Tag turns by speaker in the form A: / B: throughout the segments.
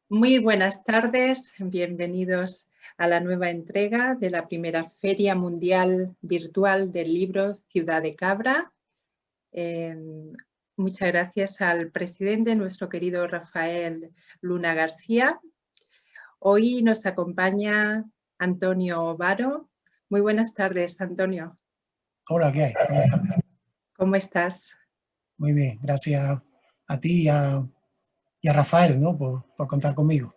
A: Muy buenas tardes, bienvenidos a la nueva entrega de la primera Feria Mundial Virtual del Libro Ciudad de Cabra. Muchas gracias al presidente, nuestro querido Rafael Luna García. Hoy nos acompaña Antonio Varo. Muy buenas tardes, Antonio.
B: Hola, ¿qué hay? Buenas tardes.
A: ¿Cómo estás?
B: Muy bien, gracias a ti y a Rafael, ¿no? por contar conmigo.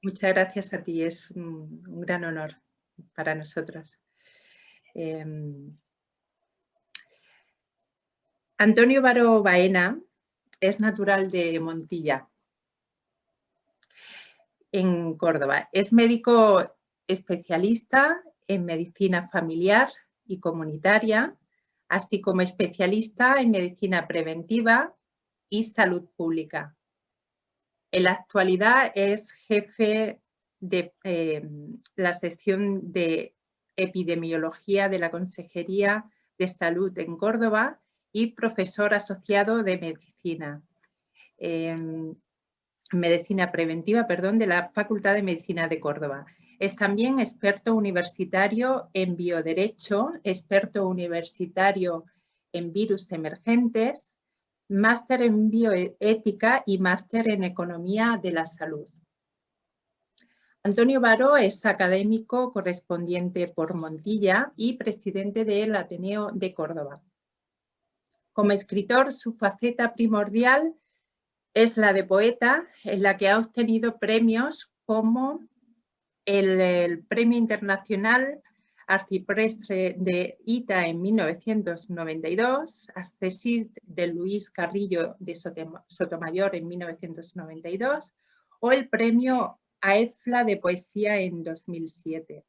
A: Muchas gracias a ti, es un gran honor para nosotros. Antonio Varo Baena es natural de Montilla, en Córdoba. Es médico especialista en medicina familiar y comunitaria, así como especialista en medicina preventiva y salud pública. En la actualidad es jefe de la sección de epidemiología de la Consejería de Salud en Córdoba y profesor asociado de medicina preventiva, de la Facultad de Medicina de Córdoba. Es también experto universitario en bioderecho, experto universitario en virus emergentes, máster en bioética y máster en economía de la salud. Antonio Varo es académico correspondiente por Montilla y presidente del Ateneo de Córdoba. Como escritor, su faceta primordial es la de poeta, en la que ha obtenido premios como el Premio Internacional Arcipreste de Ita en 1992, Accessit de Luis Carrillo de Sotomayor en 1992 o el Premio AEFLA de Poesía en 2007.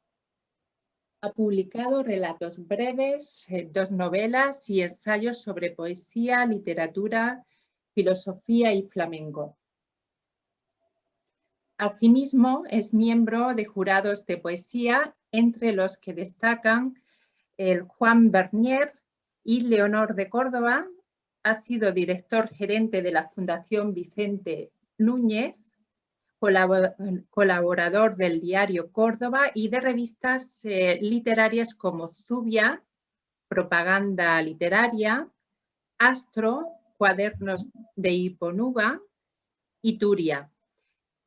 A: Ha publicado relatos breves, 2 novelas y ensayos sobre poesía, literatura, filosofía y flamenco. Asimismo, es miembro de jurados de poesía, entre los que destacan el Juan Bernier y Leonor de Córdoba. Ha sido director gerente de la Fundación Vicente Núñez, colaborador del diario Córdoba y de revistas literarias como Zubia, Propaganda Literaria, Astro, Cuadernos de Hiponuba y Turia.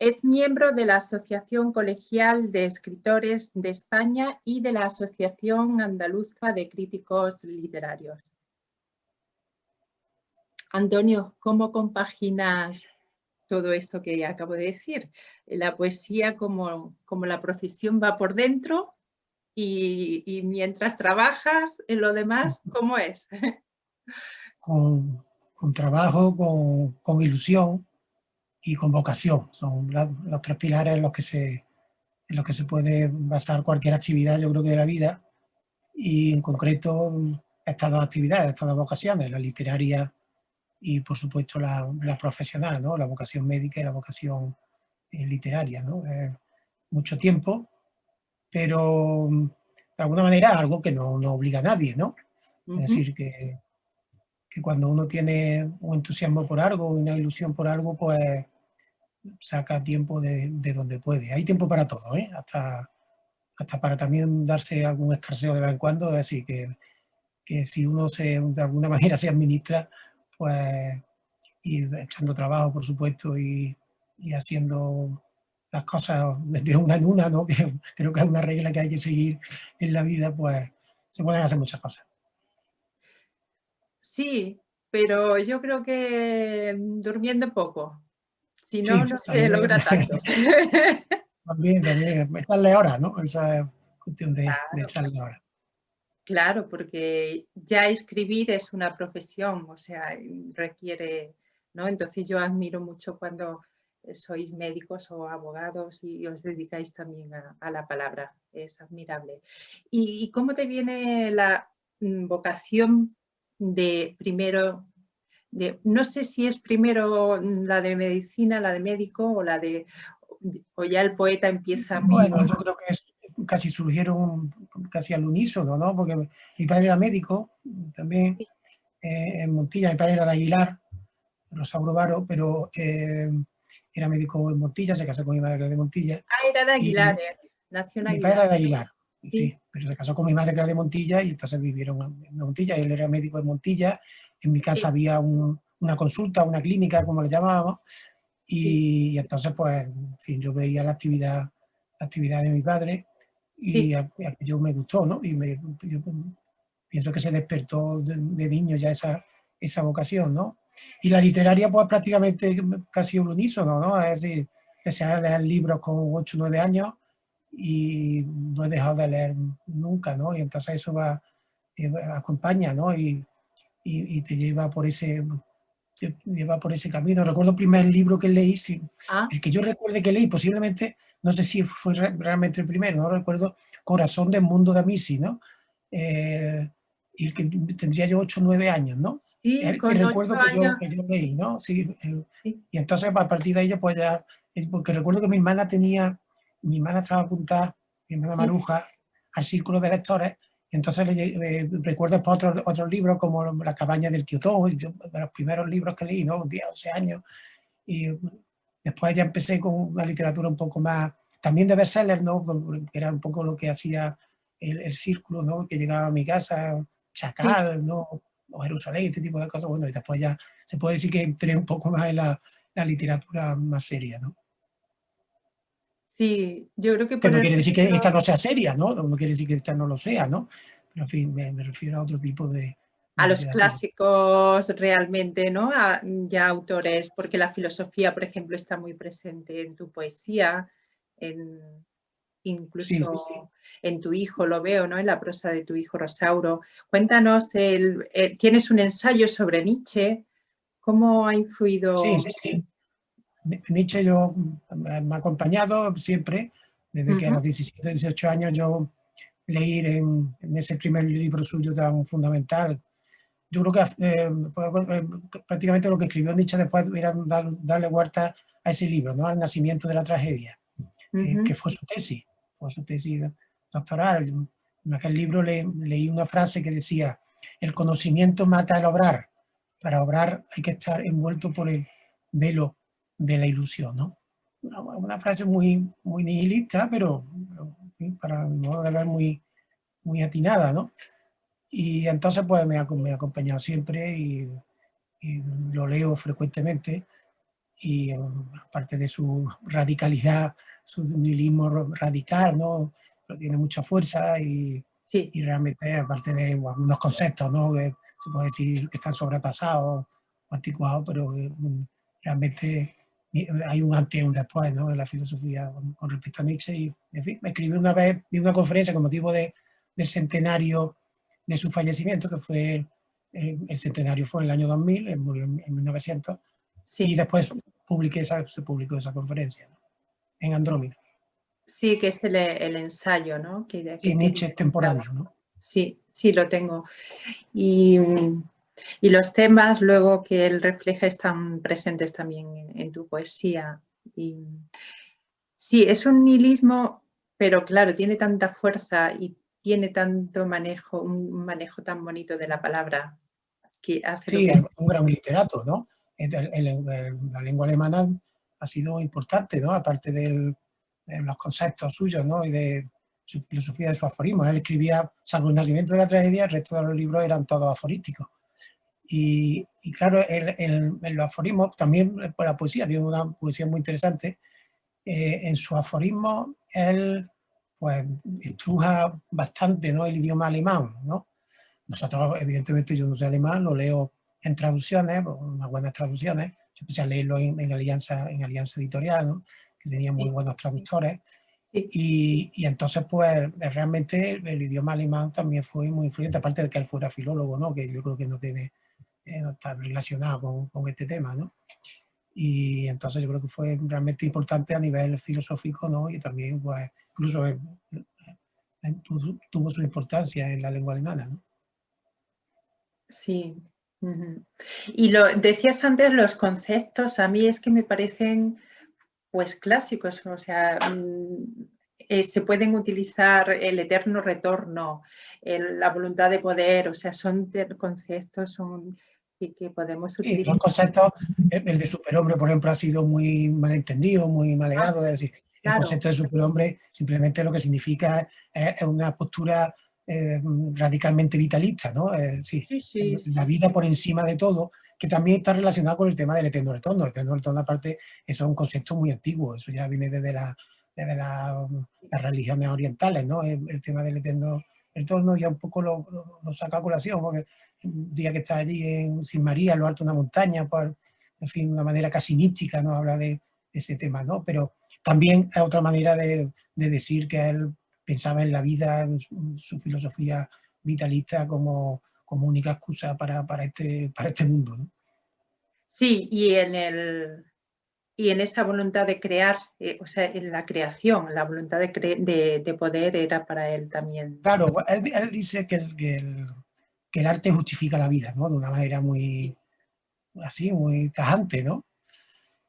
A: Es miembro de la Asociación Colegial de Escritores de España y de la Asociación Andaluza de Críticos Literarios. Antonio, ¿cómo compaginas todo esto que acabo de decir? La poesía como la profesión va por dentro y mientras trabajas en lo demás, ¿cómo es?
B: Con trabajo, con ilusión y con vocación. Son los 3 pilares en los que se puede basar cualquier actividad, yo creo que de la vida. Y en concreto estas 2 actividades, estas 2 vocaciones, la literaria y por supuesto la profesional, ¿no? La vocación médica y la vocación literaria, ¿no? Mucho tiempo, pero de alguna manera algo que no obliga a nadie, ¿no? Es decir, que cuando uno tiene un entusiasmo por algo, una ilusión por algo, pues saca tiempo de donde puede. Hay tiempo para todo, ¿eh? Hasta para también darse algún escarceo de vez en cuando. Es decir, que si uno de alguna manera se administra, pues ir echando trabajo, por supuesto, y haciendo las cosas de una en una, ¿no? Que creo que es una regla que hay que seguir en la vida, pues se pueden hacer muchas cosas.
A: Sí, pero yo creo que durmiendo poco. Si no,
B: Sí,
A: no se
B: también,
A: logra tanto.
B: también, echarle horas, ¿no? Esa es cuestión de
A: Claro,
B: echarle horas.
A: claro, porque ya escribir es una profesión, o sea, requiere, ¿no? Entonces yo admiro mucho cuando sois médicos o abogados y os dedicáis también a la palabra, es admirable. ¿Y cómo te viene la vocación de primero, no sé si es primero la de medicina, la de médico o ya el poeta empieza muy...
B: Bueno, yo creo que casi surgieron casi al unísono, ¿no? Porque mi padre era médico también, en Montilla. Mi padre era de Aguilar, Rosauro Varo, pero era médico en Montilla, se casó con mi madre, que era de Montilla,
A: Ah, era de
B: y
A: Aguilar, nació en
B: mi padre
A: Aguilar.
B: era de Aguilar,
A: Sí,
B: sí, pero se casó con mi madre, que era de Montilla, y entonces vivieron en Montilla, él era médico de Montilla, en mi casa
A: sí,
B: había una consulta, una clínica, como le llamábamos,
A: sí,
B: y entonces, pues, en fin, yo veía la actividad de mi padre, y
A: sí.
B: yo me gustó, ¿no? Yo pienso que se despertó de niño ya esa vocación, ¿no? Y la literaria, pues prácticamente casi un unísono, ¿no? Es decir, empecé a leer libros con 8 o 9 años y no he dejado de leer nunca, ¿no? Y entonces eso acompaña, ¿no? Y te lleva por ese camino. Recuerdo el primer libro que leí, sí,
A: Ah,
B: el que yo recuerde que leí, posiblemente, no sé si fue realmente el primero, no recuerdo, Corazón del Mundo de Amici, ¿no? Eh, y el que tendría yo 8 o 9 años, ¿no?
A: sí,
B: Que
A: con
B: recuerdo
A: 8 años.
B: que yo leí, ¿no? Sí,
A: Sí,
B: y entonces a partir de ahí pues ya, porque recuerdo que mi hermana estaba apuntada, mi hermana
A: sí,
B: Maruja, al círculo de lectores, y entonces recuerdo después otros libros como La cabaña del tío Tom, de los primeros libros que leí, ¿no? 10, 11 años, y después ya empecé con una literatura un poco más, también de bestsellers, ¿no? Que era un poco lo que hacía el círculo, ¿no? Que llegaba a mi casa,
A: sí.
B: Chacal, ¿no? O Jerusalén, este tipo de cosas. Bueno, y después ya se puede decir que entré un poco más en la literatura más seria, ¿no?
A: Sí, yo creo que
B: Que
A: por
B: no
A: el
B: quiere decir que esta
A: sentido
B: no sea seria, ¿no? No quiere decir que esta no lo sea, ¿no? Pero en fin, me refiero a otro tipo de
A: a los
B: literatura.
A: clásicos realmente, ¿no? A ya autores, porque la filosofía, por ejemplo, está muy presente en tu poesía, en,
B: Sí,
A: incluso en tu hijo, lo veo, ¿no? En la prosa de tu hijo Rosauro. Cuéntanos, tienes un ensayo sobre Nietzsche, ¿cómo ha influido?
B: sí. Nietzsche me ha acompañado siempre, desde que a
A: Ujú,
B: los 17, 18 años yo leí en ese primer libro suyo tan fundamental. Yo creo que prácticamente lo que escribió Nietzsche después era darle vuelta a ese libro, ¿no? Al nacimiento de la tragedia, que
A: ujú,
B: fue su tesis doctoral. En aquel libro leí una frase que decía: el conocimiento mata al obrar, para obrar hay que estar envuelto por el velo de la ilusión, ¿no? Una frase muy nihilista, pero para mi modo de ver muy atinada, ¿no? Y entonces pues me ha acompañado siempre y lo leo frecuentemente y aparte de su radicalidad, su nihilismo radical, ¿no? Pero tiene mucha fuerza
A: sí,
B: y realmente, aparte de algunos conceptos, ¿no? Que se puede decir que están sobrepasados o anticuados, pero realmente hay un antes y un después, ¿no? En la filosofía con respecto a Nietzsche. Y, en fin, me escribí una vez en una conferencia con motivo del centenario de su fallecimiento, que fue el centenario fue en el año 2000, él murió en 1900, y
A: sí,
B: después se publicó esa conferencia, ¿no? En Andrómeda.
A: sí, que es el ensayo, ¿no? Que
B: Sí,
A: tienes
B: Nietzsche es
A: publicado.
B: temporáneo, ¿no?
A: Sí, sí, lo tengo. Y, y los temas luego que él refleja están presentes también en tu poesía. Y, sí, es un nihilismo, pero claro, tiene tanta fuerza y tiene tanto manejo, un manejo tan bonito de la palabra que hace lo
B: Sí,
A: que
B: es
A: hace.
B: un gran literato, ¿no? La lengua alemana ha sido importante, ¿no? Aparte de los conceptos suyos, ¿no? Y de su filosofía, de su aforismo. Él escribía, salvo el nacimiento de la tragedia, el resto de los libros eran todos aforísticos. Y claro, en los aforismos, también por la poesía, tiene una poesía muy interesante. En su aforismo, él pues estruja bastante, ¿no? El idioma alemán, ¿no? Nosotros, evidentemente, yo no sé alemán, lo leo en traducciones, unas buenas traducciones. Yo empecé a leerlo en Alianza Editorial, ¿no? Que tenía muy
A: Sí,
B: buenos traductores.
A: sí,
B: Y entonces, pues, realmente el idioma alemán también fue muy influyente, aparte de que él fuera filólogo, ¿no? Que yo creo que no está relacionado con este tema, ¿no? Y entonces yo creo que fue realmente importante a nivel filosófico, ¿no? Y también, pues, incluso tuvo su importancia en la lengua alemana, ¿no?
A: sí. Ujú. Y lo decías antes, los conceptos, a mí es que me parecen pues clásicos, o sea, se pueden utilizar el eterno retorno, la voluntad de poder, o sea, son conceptos, son y que podemos
B: Sí, son
A: utilizar.
B: conceptos, el de superhombre, por ejemplo, ha sido muy malentendido, muy
A: Ah,
B: maleado, es
A: sí,
B: decir, el
A: claro.
B: concepto de superhombre simplemente lo que significa es una postura radicalmente vitalista, ¿no? Sí,
A: Sí, sí,
B: la
A: sí,
B: vida por encima de todo, que también está relacionado con el tema del eterno retorno. El eterno retorno, aparte, eso es un concepto muy antiguo, eso ya viene las religiones orientales, ¿no? El tema del eterno retorno ya un poco lo saca a colación, porque un día que está allí sin María, en lo alto de una montaña, por, en fin, una manera casi mística, ¿no? Habla de ese tema, ¿no? Pero también es otra manera de decir que él pensaba en la vida, en su filosofía vitalista como única excusa para este mundo, ¿no?
A: sí, y en esa voluntad de crear, o sea, en la creación, la voluntad de poder era para él también.
B: Claro, él dice que el arte justifica la vida, ¿no? De una manera muy, así, muy tajante, ¿no?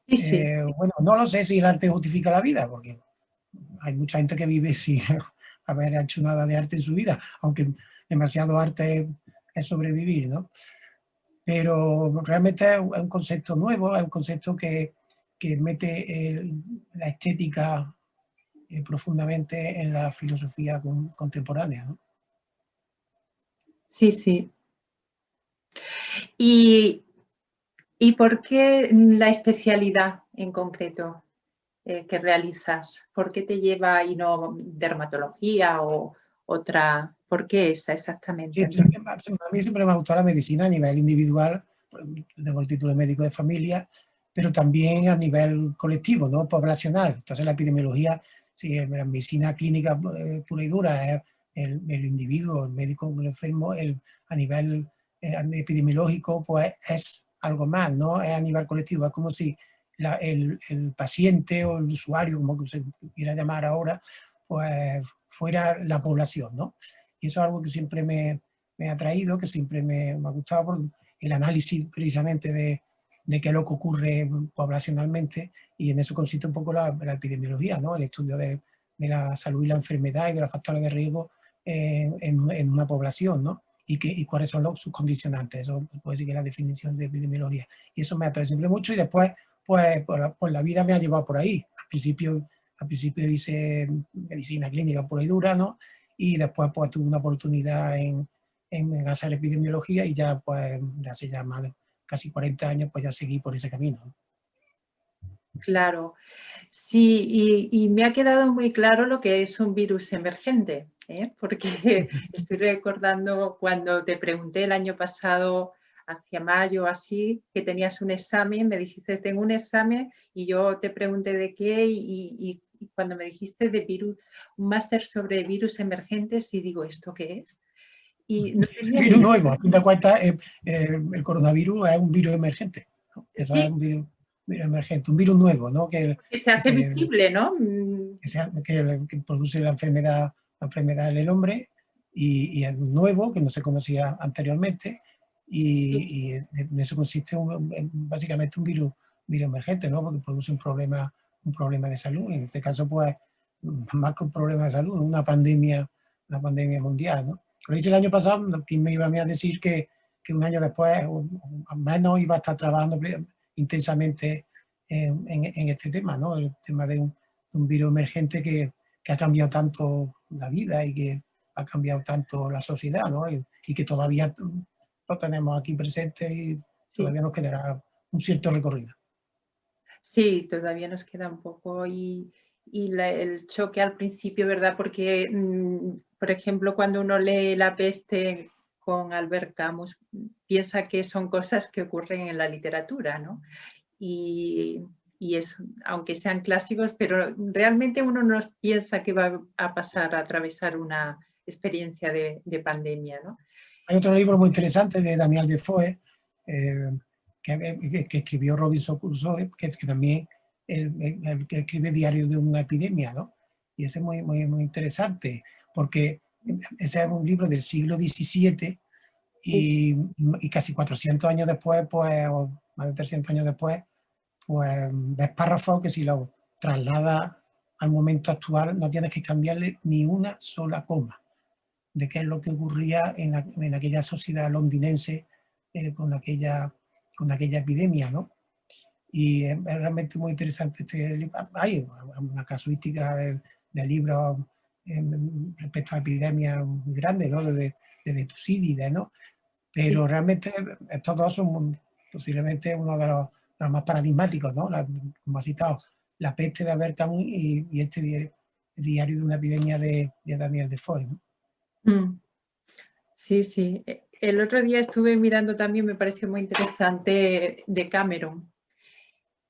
A: Sí, sí,
B: Bueno, no lo sé si el arte justifica la vida, porque hay mucha gente que vive sin haber hecho nada de arte en su vida, aunque demasiado arte es sobrevivir, ¿no? Pero realmente es un concepto nuevo, es un concepto que mete la estética profundamente en la filosofía contemporánea, ¿no?
A: sí, sí. ¿Y, y por qué la especialidad en concreto que realizas? ¿Por qué te lleva y no dermatología o otra? ¿Por qué esa
B: Sí,
A: exactamente?
B: a mí siempre me ha gustado la medicina a nivel individual, pues, tengo el título de médico de familia, pero también a nivel colectivo, ¿no? Poblacional. Entonces la epidemiología, sí, la medicina clínica pura y dura, es el individuo, el médico, el enfermo, a nivel epidemiológico, pues es algo más, ¿no? Es a nivel colectivo, es como si el paciente o el usuario, como se quiera llamar ahora, pues fuera la población, ¿no? Y eso es algo que siempre me ha atraído, que siempre me ha gustado por el análisis precisamente de qué es lo que ocurre poblacionalmente, y en eso consiste un poco la epidemiología, ¿no? El estudio de la salud y la enfermedad y de los factores de riesgo en una población, ¿no? Y cuáles son sus condicionantes. Eso puede decir que es la definición de epidemiología. Y eso me atrae siempre mucho, y después, pues la vida me ha llevado por ahí. Al principio hice medicina clínica pura y dura, ¿no? Y después pues tuve una oportunidad en hacer epidemiología, y ya pues hace ya más de casi 40 años pues ya seguí por ese camino.
A: Claro. Sí, y me ha quedado muy claro lo que es un virus emergente, ¿eh? Porque estoy recordando cuando te pregunté el año pasado, hacia mayo así, que tenías un examen, me dijiste, tengo un examen, y yo te pregunté de qué, y cuando me dijiste de virus, un máster sobre virus emergentes, y digo, ¿esto qué es? Y no tenía ni
B: Virus
A: idea.
B: nuevo, a fin de cuentas, el coronavirus es un virus emergente, ¿no? Eso es
A: Sí,
B: un virus emergente, un virus nuevo, ¿no? Que,
A: que se
B: que,
A: hace
B: se,
A: visible, ¿no?
B: que produce la enfermedad en el hombre, y es nuevo, que no se conocía anteriormente,
A: Sí,
B: y en eso consiste básicamente un virus emergente, ¿no? Porque produce un problema de salud, en este caso pues más que un problema de salud, una pandemia mundial, ¿no? Lo hice el año pasado, ¿quién me iba a mí a decir que un año después, o al menos, iba a estar trabajando intensamente en este tema, ¿no? El tema de un virus emergente que ha cambiado tanto la vida y que ha cambiado tanto la sociedad, ¿no? Y que todavía lo tenemos aquí presente, y
A: sí.
B: todavía nos quedará un cierto recorrido.
A: Sí, todavía nos queda un poco el choque al principio, ¿verdad? Porque, por ejemplo, cuando uno lee La peste con Albert Camus, piensa que son cosas que ocurren en la literatura, ¿no? Y, y es, aunque sean clásicos, pero realmente uno no piensa que va a pasar a atravesar una experiencia de pandemia, ¿no?
B: Hay otro libro muy interesante de Daniel Defoe, eh, que escribió Robinson Crusoe, que también que escribe Diario de una epidemia, ¿no? Y ese es muy, muy, muy interesante, porque ese es un libro del siglo XVII,
A: Sí,
B: y casi 400 años después, pues, o más de 300 años después, pues ves párrafos que, si lo trasladas al momento actual, no tienes que cambiarle ni una sola coma de qué es lo que ocurría en aquella sociedad londinense con aquella epidemia, ¿no? Y es realmente muy interesante este libro. Hay una casuística de libros respecto a epidemias muy grandes, ¿no? Desde Tucídides, ¿no? Pero
A: Sí.
B: realmente estos dos son posiblemente uno de los más paradigmáticos, ¿no? Como ha citado, La peste de Albert Camus y este diario de una epidemia de Daniel Defoe, ¿no?
A: Mm. Sí, sí. El otro día estuve mirando también, me pareció muy interesante, de Cameron.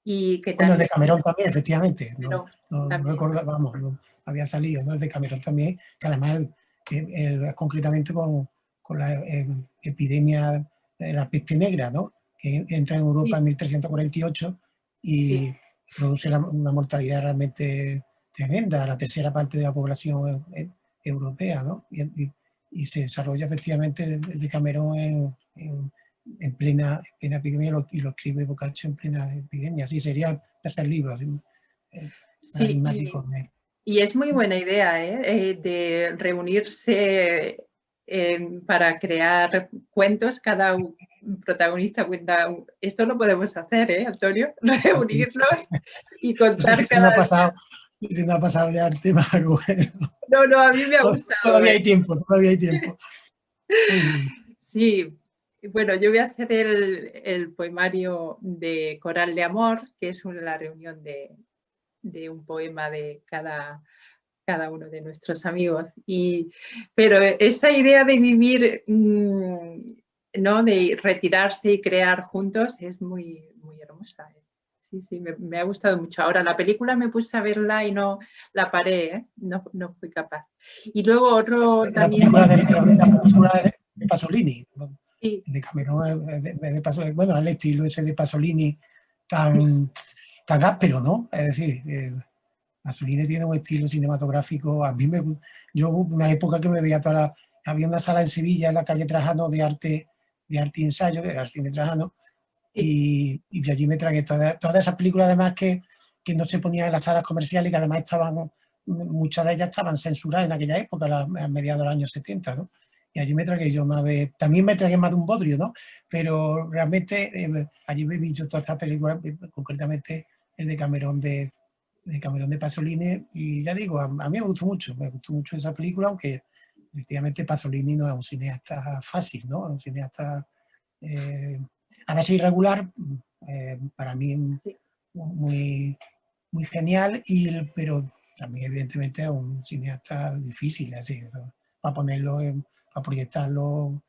A: Y que
B: Bueno, es de
A: también,
B: Cameron también, efectivamente. No,
A: pero
B: no
A: también,
B: recordaba, vamos, no había salido, ¿no? Es de Cameron también, que además concretamente con la epidemia de la peste negra, ¿no? Que entra en Europa
A: sí,
B: en 1348
A: sí,
B: y produce una mortalidad realmente tremenda, la tercera parte de la población europea, ¿no? Y se desarrolla efectivamente el de Cameron en plena epidemia y lo escribe Boccaccio en plena epidemia. Sí, sería el tercer libro, así,
A: sí.
B: paradigmático.
A: Y es muy buena idea, de reunirse para crear cuentos, cada protagonista cuenta. Esto lo podemos hacer, Antonio,
B: Sí.
A: reunirnos y
B: No sé si
A: contar
B: se nos
A: cada
B: ha
A: día.
B: pasado, si se nos ha pasado ya el tema, pero bueno,
A: No, no, a mí me ha gustado.
B: todavía hay tiempo, todavía hay tiempo. Muy bien.
A: Sí, bueno, yo voy a hacer el poemario de Coral de Amor, que es la reunión de un poema de cada uno de nuestros amigos. Pero esa idea de vivir, ¿no? De retirarse y crear juntos es muy, muy hermosa. Sí, sí, me ha gustado mucho. Ahora, la película me puse a verla y no la paré, no fui capaz. Y luego otro
B: La
A: también,
B: película la película de Pasolini, ¿no?
A: sí,
B: De Cameron, de Pasolini, bueno, al estilo ese de Pasolini tan áspero, ¿no? Es decir, Pasolini tiene un estilo cinematográfico, yo hubo una época que me veía había una sala en Sevilla, en la calle Trajano, de arte y ensayo, que era el cine Trajano,
A: sí,
B: y allí me tragué todas esas películas además que no se ponían en las salas comerciales y que además muchas de ellas estaban censuradas en aquella época, a mediados de los años 70, ¿no? Y allí me tragué yo también me tragué más de un bodrio, ¿no? Pero realmente allí me vi yo todas estas películas, concretamente el de Cameron de Pasolini, y ya digo, a mí me gustó mucho esa película, aunque efectivamente Pasolini no es un cineasta fácil, ¿no? Es un cineasta eh, a base irregular, para mí
A: sí.
B: muy, muy genial, pero también evidentemente es un cineasta difícil, así, ¿no? Para ponerlo, para proyectarlo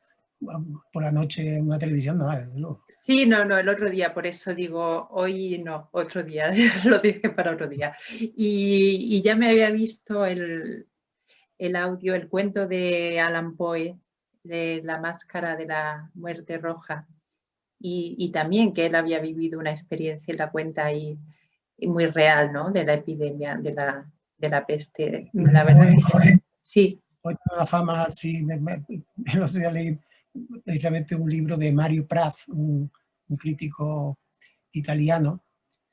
B: por la noche en una televisión, no, desde luego.
A: Sí, no, no, el otro día, por eso digo, hoy no, otro día, lo dije para otro día. Y ya me había visto el audio, el cuento de Alan Poe, de La máscara de la muerte roja, y también que él había vivido una experiencia en la cuenta ahí muy real, ¿no? De la epidemia, de la peste. La verdad
B: Poe,
A: que sí,
B: Poe tiene una fama, sí, el otro día leí precisamente un libro de Mario Praz, un crítico italiano,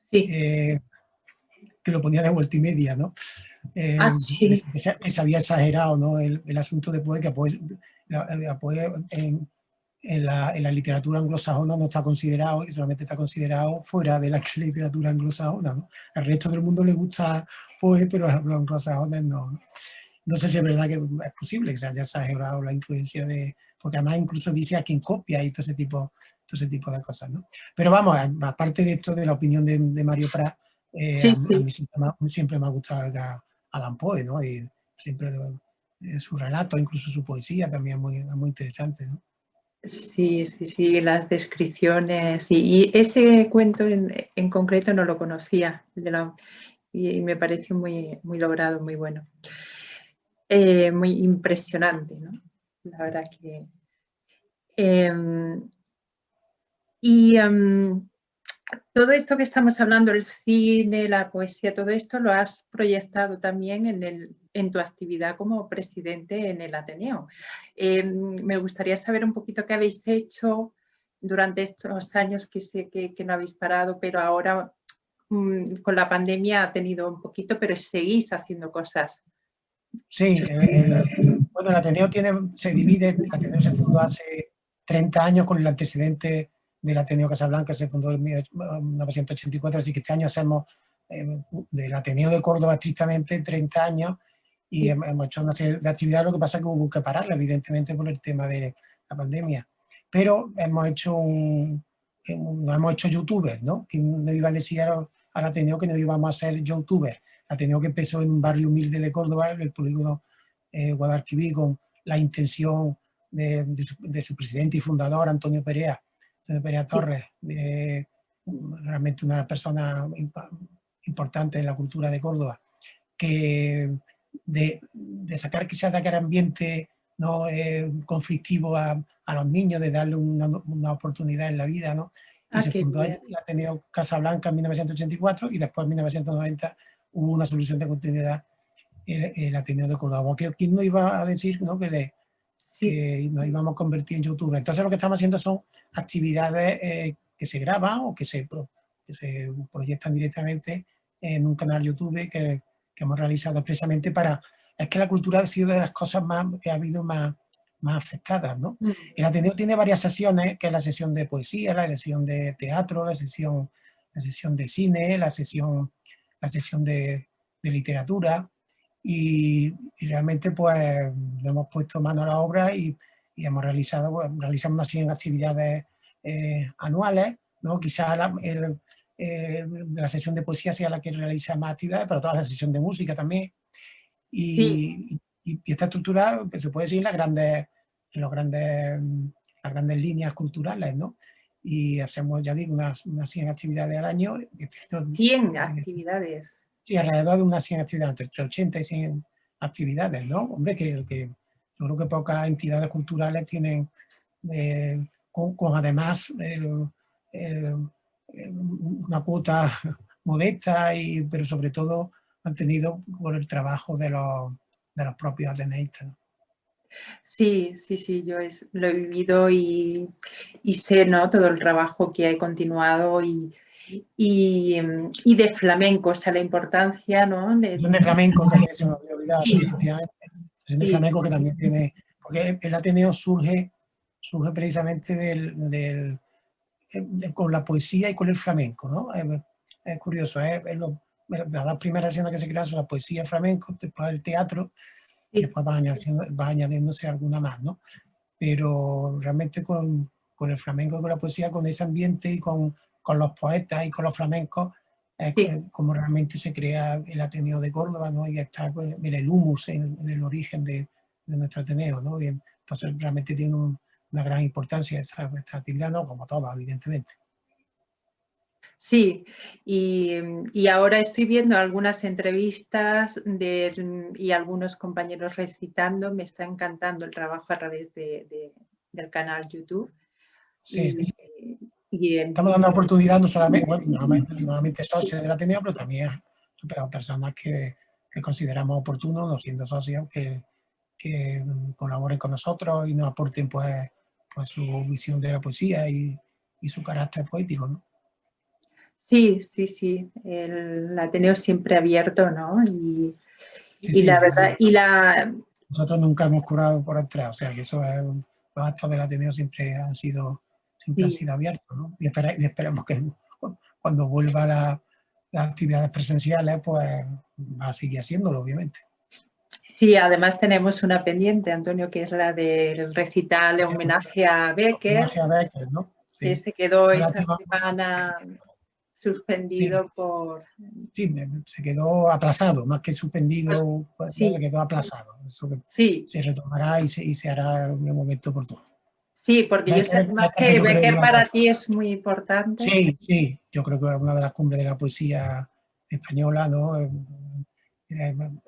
A: sí.
B: eh, que lo ponía de vuelta y media, ¿no?
A: Ah,
B: Porque
A: sí,
B: se había exagerado, ¿no? El asunto de Poe, que Poe, Poe en la literatura anglosajona no está considerado y solamente está considerado fuera de la literatura anglosajona, ¿no? Al resto del mundo le gusta Poe, pero a los anglosajones no, ¿no? No sé si es verdad que es posible que se haya exagerado la influencia porque además incluso dice a quien copia y todo ese tipo de cosas, ¿no? Pero vamos, aparte de esto, de la opinión de Mario Prat,
A: sí,
B: a
A: sí.
B: mí siempre me ha gustado Allan Poe, ¿no? Y siempre su relato, incluso su poesía también es muy interesante, ¿no?
A: Sí, sí, sí, las descripciones. Y ese cuento en concreto no lo conocía, y me pareció muy, muy logrado, muy bueno. Muy impresionante, ¿no? La verdad que. Y todo esto que estamos hablando, el cine, la poesía, todo esto lo has proyectado también en tu actividad como presidente en el Ateneo. Me gustaría saber un poquito qué habéis hecho durante estos años que sé que no habéis parado, pero ahora con la pandemia ha tenido un poquito, pero seguís haciendo cosas.
B: Sí, bueno, el Ateneo se divide, el Ateneo se fundó hace 30 años con el antecedente del Ateneo Casablanca, se fundó en 1984, así que este año hacemos del Ateneo de Córdoba estrictamente 30 años y hemos hecho una serie de actividades, lo que pasa es que hubo que pararla, evidentemente, por el tema de la pandemia. Pero hemos hecho hemos hecho youtubers, ¿no? Que no iba a decir al Ateneo que no íbamos a ser youtubers. Ateneo que empezó en un barrio humilde de Córdoba, en el polígono Guadalquivir, con la intención de su presidente y fundador, Antonio Perea Torres, realmente una de las personas importantes en la cultura de Córdoba, que de sacar quizás de aquel ambiente no conflictivo a los niños, de darle una oportunidad en la vida, ¿no? Y se fundó allí el Ateneo Casablanca en 1984 y después en 1990 hubo una solución de continuidad, el Ateneo de Córdoba. ¿Quién no iba a decir, ¿no? que nos íbamos a convertir en youtubers? Entonces lo que estamos haciendo son actividades que se graban o que se proyectan directamente en un canal YouTube que hemos realizado expresamente para... Es que la cultura ha sido de las cosas que ha habido más afectadas, ¿no? El Ateneo tiene varias sesiones, que es la sesión de poesía, la sesión de teatro, la sesión de cine, la sesión de literatura, y realmente pues le hemos puesto mano a la obra y realizamos unas 100 actividades anuales, ¿no? Quizás la sesión de poesía sea la que realiza más actividades, pero toda la sesión de música también. Y esta estructura pues, se puede decir en las grandes líneas culturales, ¿no? Y hacemos, ya digo, unas 100 actividades al año.
A: 100 actividades.
B: Sí, alrededor de unas 100 actividades, entre 80 y 100 actividades, ¿no? Hombre, yo creo que pocas entidades culturales tienen, con además una cuota modesta, pero sobre todo mantenido por el trabajo de los propios ateneístas, ¿no?
A: Sí, yo lo he vivido y sé, ¿no? Todo el trabajo que ha continuado y de flamenco, o sea, la importancia, ¿no?
B: De flamenco también se me había olvidado, efectivamente. De flamenco que también tiene, porque el Ateneo surge precisamente con la poesía y con el flamenco, ¿no? Es curioso, las dos primeras escenas que se crean son la poesía y el flamenco, después el teatro, y después va añadiéndose alguna más, ¿no? Pero realmente con el flamenco y con la poesía, con ese ambiente y con los poetas y con los flamencos, como realmente se crea el Ateneo de Córdoba, ¿no? Y está pues, el humus en el origen de nuestro Ateneo, ¿no? Y entonces realmente tiene una gran importancia esta actividad, ¿no? Como todas, evidentemente.
A: Sí, y ahora estoy viendo algunas entrevistas y algunos compañeros recitando. Me está encantando el trabajo a través del canal YouTube.
B: Sí. Estamos dando oportunidad no solamente, normalmente socios del Ateneo, pero también a personas que consideramos oportuno, no siendo socios, que colaboren con nosotros y nos aporten pues su visión de la poesía y su carácter poético, ¿no?
A: Sí, el Ateneo siempre abierto, ¿no? Y la verdad,
B: nosotros nunca hemos curado por atrás, o sea que eso es, los actos del Ateneo siempre han sido abiertos, ¿no? Y esperemos que cuando vuelva las actividades presenciales, pues va a seguir haciéndolo, obviamente.
A: Sí, además tenemos una pendiente, Antonio, que es la del recital de homenaje a Becker.
B: Homenaje a Becker, ¿no? Sí.
A: Que se quedó esa semana suspendido por...
B: Sí, se quedó aplazado, más que suspendido, pues, se quedó aplazado. Eso se retomará y se hará en el momento oportuno.
A: Sí, porque yo sé más que Becker para ti es muy importante.
B: Sí, yo creo que es una de las cumbres de la poesía española, ¿no?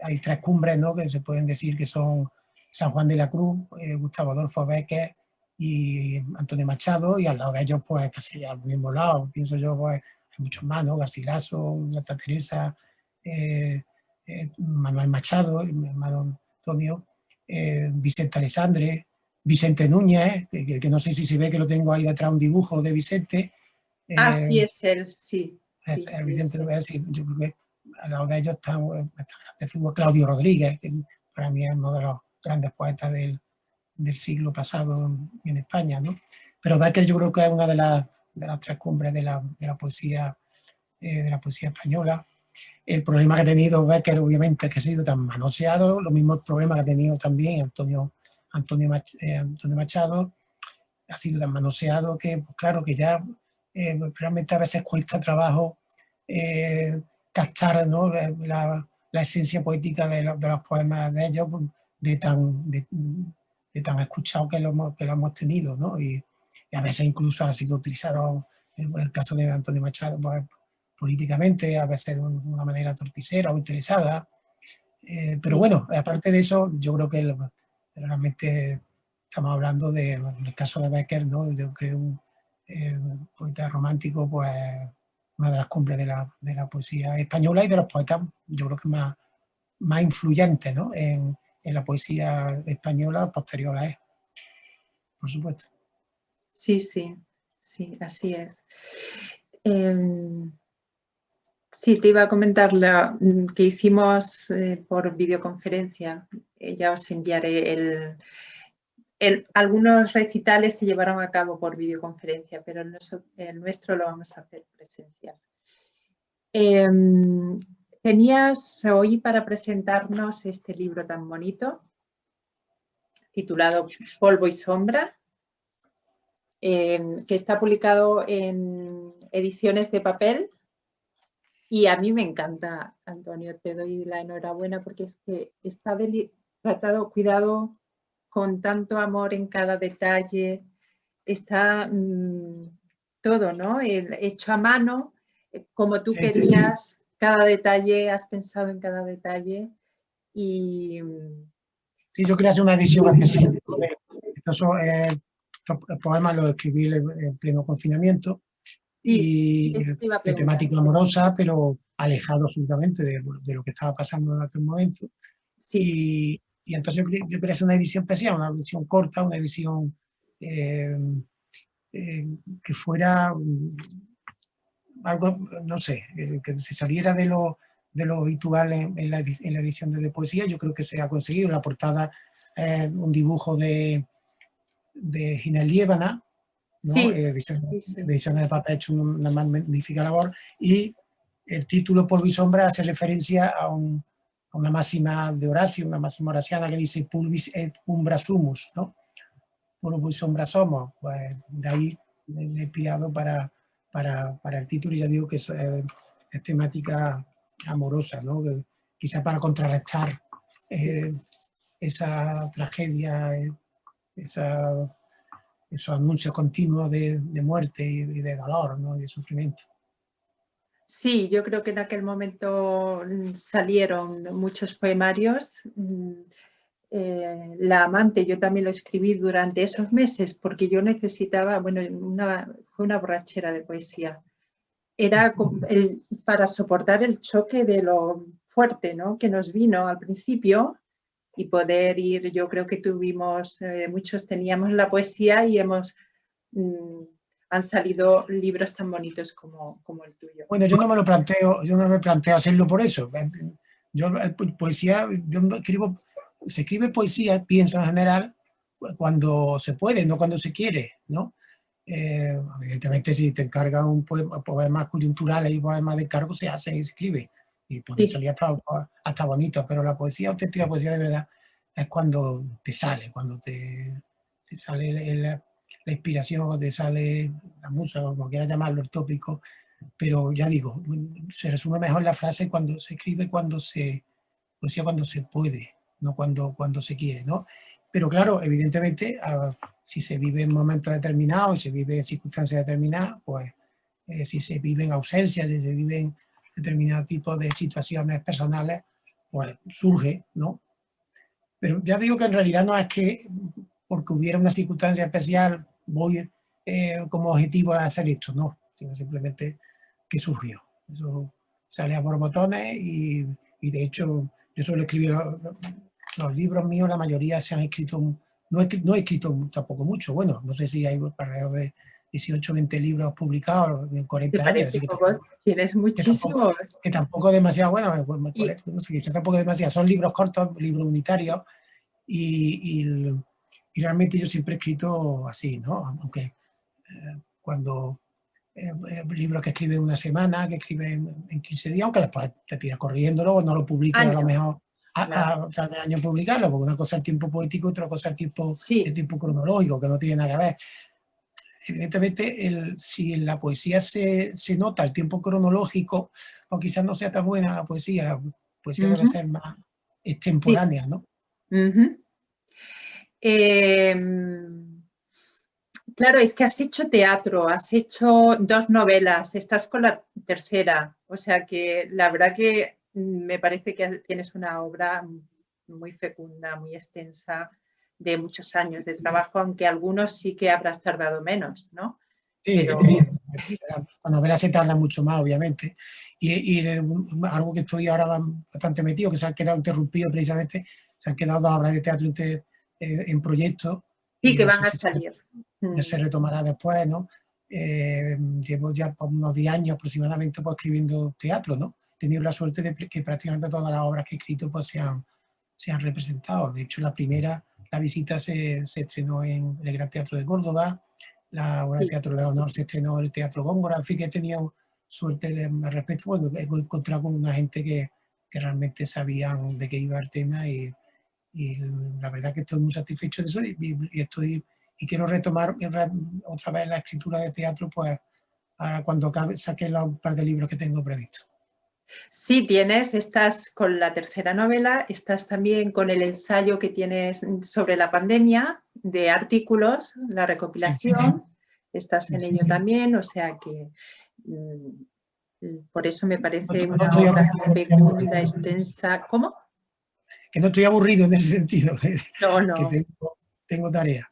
B: Hay 3 cumbres, ¿no? Que se pueden decir que son San Juan de la Cruz, Gustavo Adolfo Bécquer y Antonio Machado, y al lado de ellos, pues casi al mismo lado, pienso yo, pues hay muchos más, ¿no? Garcilaso, Santa Teresa, Manuel Machado, el hermano Antonio, Vicente Alessandre, Vicente Núñez, que no sé si se ve que lo tengo ahí detrás, un dibujo de Vicente.
A: Sí, es él, sí.
B: El Vicente Núñez, sí, yo creo que al lado de ellos está este grande figura Claudio Rodríguez, que para mí es uno de los grandes poetas del del siglo pasado en España, ¿no? Pero Bécquer yo creo que es una de las tres cumbres de la poesía española. El problema que ha tenido Bécquer, obviamente, es que ha sido tan manoseado, lo mismo el problema que ha tenido también Antonio Machado, ha sido tan manoseado que, pues claro, que ya realmente a veces cuesta trabajo captar, ¿no?, la esencia poética de los poemas de ellos, de tan escuchado que lo hemos tenido, ¿no? Y a veces incluso ha sido utilizado, en el caso de Antonio Machado, pues, políticamente, a veces de una manera torticera o interesada. Pero bueno, aparte de eso, yo creo que realmente estamos hablando en el caso de Bécquer, ¿no? Yo creo un poeta romántico, pues una de las cumbres de la poesía española y de los poetas, yo creo que más influyentes, ¿no?, en la poesía española posterior a él, por supuesto.
A: Sí, sí, sí, así es. Sí, te iba a comentar que hicimos por videoconferencia. Ya os enviaré algunos recitales se llevaron a cabo por videoconferencia, pero el nuestro lo vamos a hacer presencial. Tenías hoy para presentarnos este libro tan bonito, titulado Polvo y Sombra, que está publicado en Ediciones de Papel. Y a mí me encanta, Antonio, te doy la enhorabuena porque es que está tratado, cuidado, con tanto amor en cada detalle, está todo, ¿no? Hecho a mano, como tú querías, cada detalle, has pensado en cada detalle. Y
B: sí, yo quería hacer una edición especial. Estos poemas los escribí en pleno confinamiento y de temática amorosa, pero alejado absolutamente de lo que estaba pasando en aquel momento. Sí. Y entonces yo quería hacer una edición especial, una edición corta, una edición que fuera algo, no sé, que se saliera de lo habitual en la edición de poesía. Yo creo que se ha conseguido. La portada un dibujo de Ginés Liébana, ¿no?
A: Sí,
B: Ediciones de Papel ha hecho una magnífica labor, y el título Polvo y Sombra hace referencia a una máxima de Horacio, una máxima horaciana que dice pulvis et umbra sumus, ¿no? Polvo y sombra somos. Pues de ahí me he inspirado para el título, y ya digo que es temática amorosa, ¿no? Quizá para contrarrestar esa tragedia, esos anuncios continuos de muerte y de dolor, ¿no?, y de sufrimiento.
A: Sí, yo creo que en aquel momento salieron muchos poemarios. La amante, yo también lo escribí durante esos meses porque yo necesitaba, bueno, fue una borrachera de poesía. Era para soportar el choque de lo fuerte, ¿no?, que nos vino al principio, y poder ir. Yo creo que tuvimos, muchos teníamos la poesía y han salido libros tan bonitos como el tuyo.
B: Bueno, yo no me planteo hacerlo por eso. Yo poesía, se escribe poesía, pienso en general, cuando se puede, no cuando se quiere, ¿no? Evidentemente, si te encargan un poemas coyunturales y poemas de encargo, se hace y se escribe, y puede salir hasta bonito, pero la poesía auténtica, poesía de verdad, es cuando te sale, cuando te sale la inspiración, o te sale la musa, o como quieras llamarlo, el tópico. Pero ya digo, se resume mejor la frase cuando se escribe, poesía cuando se puede, no cuando se quiere, ¿no? Pero claro, evidentemente, si se vive en momentos determinados y se vive en circunstancias determinadas, pues si se vive en ausencia, si se vive en determinado tipo de situaciones personales, pues surge, ¿no? Pero ya digo que en realidad no es que porque hubiera una circunstancia especial voy como objetivo a hacer esto, no, sino simplemente que surgió. Eso sale a borbotones, y de hecho yo suelo escribir los libros míos, la mayoría se han escrito, no he escrito tampoco mucho, bueno, no sé si hay alrededor de 18 o 20 libros publicados en 40 años. Así que
A: tienes muchísimo.
B: Que tampoco es demasiado, bueno, no sé, quizás tampoco es demasiado. Son libros cortos, libros unitarios, y Y realmente yo siempre he escrito así, ¿no? Aunque cuando libros que escribe en una semana, que escribe en 15 días, aunque después te tiras corriéndolo o no lo publiques a lo
A: Años,
B: mejor
A: claro.
B: a tarde años en publicarlo, porque una cosa es el tiempo poético y otra cosa es el
A: Sí.
B: tiempo cronológico, que no tiene nada que ver. Evidentemente, si en la poesía se nota el tiempo cronológico, o quizás no sea tan buena la poesía debe
A: Ujú,
B: ser más
A: sí.
B: extemporánea, ¿no?
A: Ujú. Claro, es que has hecho teatro, has hecho 2 novelas, estás con la tercera, o sea que la verdad que me parece que tienes una obra muy fecunda, muy extensa, de muchos años de trabajo, aunque algunos sí que habrás tardado menos, ¿no?
B: Sí,
A: Pero
B: la novela se tarda mucho más, obviamente. Algo que estoy ahora bastante metido, que se han quedado interrumpidos precisamente, se han quedado 2 obras de teatro en proyecto, y
A: sí
B: yo
A: que
B: no
A: van
B: sé
A: a
B: si
A: salir.
B: ya se retomará después, ¿no? Llevo ya por unos 10 años aproximadamente pues, escribiendo teatro, ¿no? He tenido la suerte de que prácticamente todas las obras que he escrito pues, se han representado. De hecho, la visita se estrenó en el Gran Teatro de Córdoba, la obra de
A: Sí.
B: teatro Leonor se estrenó en el Teatro Góngora, en fin, que he tenido suerte al respecto. Bueno, he encontrado con una gente que realmente sabían de qué iba el tema y la verdad que estoy muy satisfecho de eso y quiero retomar otra vez la escritura de teatro, pues ahora cuando saque los par de libros que tengo previstos.
A: Sí, estás con la tercera novela, estás también con el ensayo que tienes sobre la pandemia de artículos, la
B: Sí,
A: recopilación, estás
B: sí.
A: en ello también, o sea que por eso me
B: No,
A: parece
B: no
A: una
B: estoy
A: obra
B: aburrido
A: fecunda,
B: en ese sentido.
A: extensa. ¿Cómo?
B: Que no estoy aburrido en ese sentido,
A: No,
B: que
A: no.
B: tengo tarea.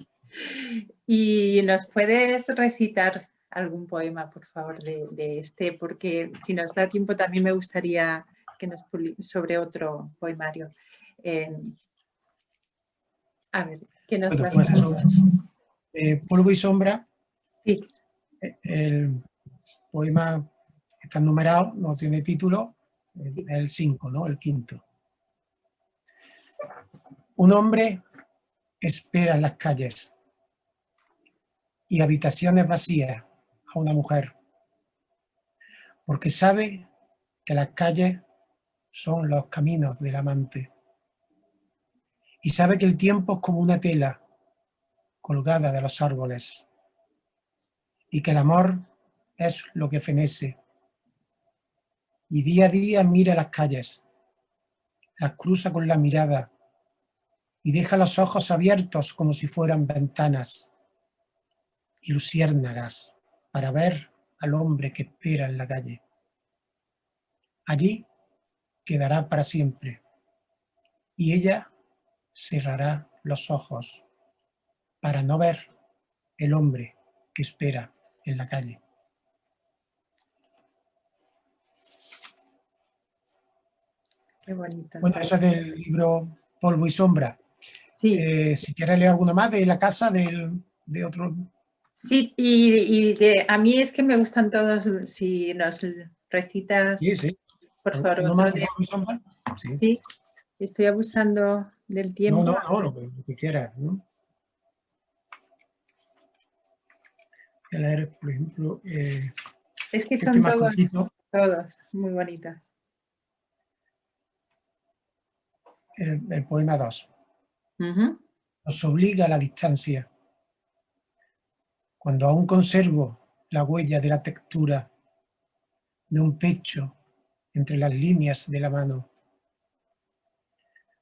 A: ¿Y nos puedes recitar algún poema, por favor, de este? Porque si nos da tiempo también me gustaría que nos sobre otro poemario. Eh, a ver, ¿qué nos
B: Bueno,
A: vas
B: pues
A: a...?
B: Polvo y sombra,
A: Sí,
B: el poema está numerado, no tiene título, es
A: sí.
B: el 5, ¿no? El quinto. Un hombre espera en las calles y habitaciones vacías a una mujer, porque sabe que las calles son los caminos del amante y sabe que el tiempo es como una tela colgada de los árboles y que el amor es lo que fenece y día a día mira las calles, las cruza con la mirada y deja los ojos abiertos como si fueran ventanas y luciérnagas para ver al hombre que espera en la calle. Allí quedará para siempre y ella cerrará los ojos para no ver el hombre que espera en la calle.
A: Qué bonito,
B: Bueno,
A: Antonio.
B: eso es del libro Polvo y Sombra.
A: Sí,
B: Si quieres leer alguna más de La casa, de otro...
A: sí, a mí es que me gustan todos, si nos recitas,
B: Sí, sí.
A: por favor,
B: ¿Uno
A: otro
B: más de
A: de...
B: Polvo y Sombra? Sí.
A: Sí, estoy abusando del
B: No,
A: tiempo.
B: no, no, lo que quieras, ¿no? Voy a leer, por ejemplo,
A: Es que
B: este
A: son
B: más
A: todos,
B: cortito,
A: todos muy bonitos.
B: el poema 2.
A: Ujú.
B: Nos obliga a la distancia. Cuando aún conservo la huella de la textura de un pecho entre las líneas de la mano.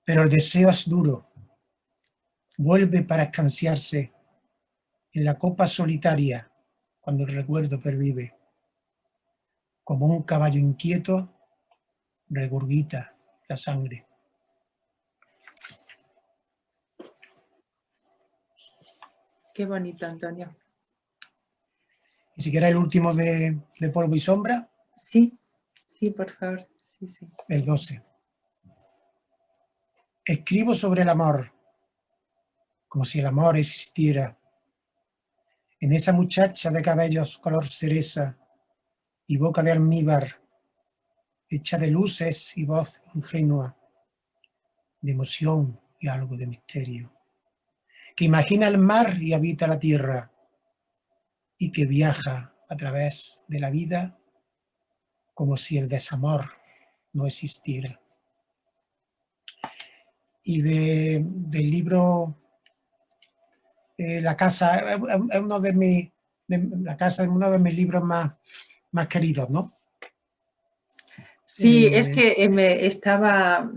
B: Pero el deseo es duro. Vuelve para escanciarse en la copa solitaria cuando el recuerdo pervive. Como un caballo inquieto, regurgita la sangre.
A: Qué bonito, Antonio.
B: Y si quieres el último de Polvo y Sombra,
A: Sí, sí, por favor. Sí, sí.
B: el 12. Escribo sobre el amor, como si el amor existiera, en esa muchacha de cabellos color cereza y boca de almíbar, hecha de luces y voz ingenua, de emoción y algo de misterio, que imagina el mar y habita la tierra, y que viaja a través de la vida como si el desamor no existiera. Y del libro La casa, es uno de La casa es uno de mis libros más queridos, ¿no?
A: Sí, es que me estaba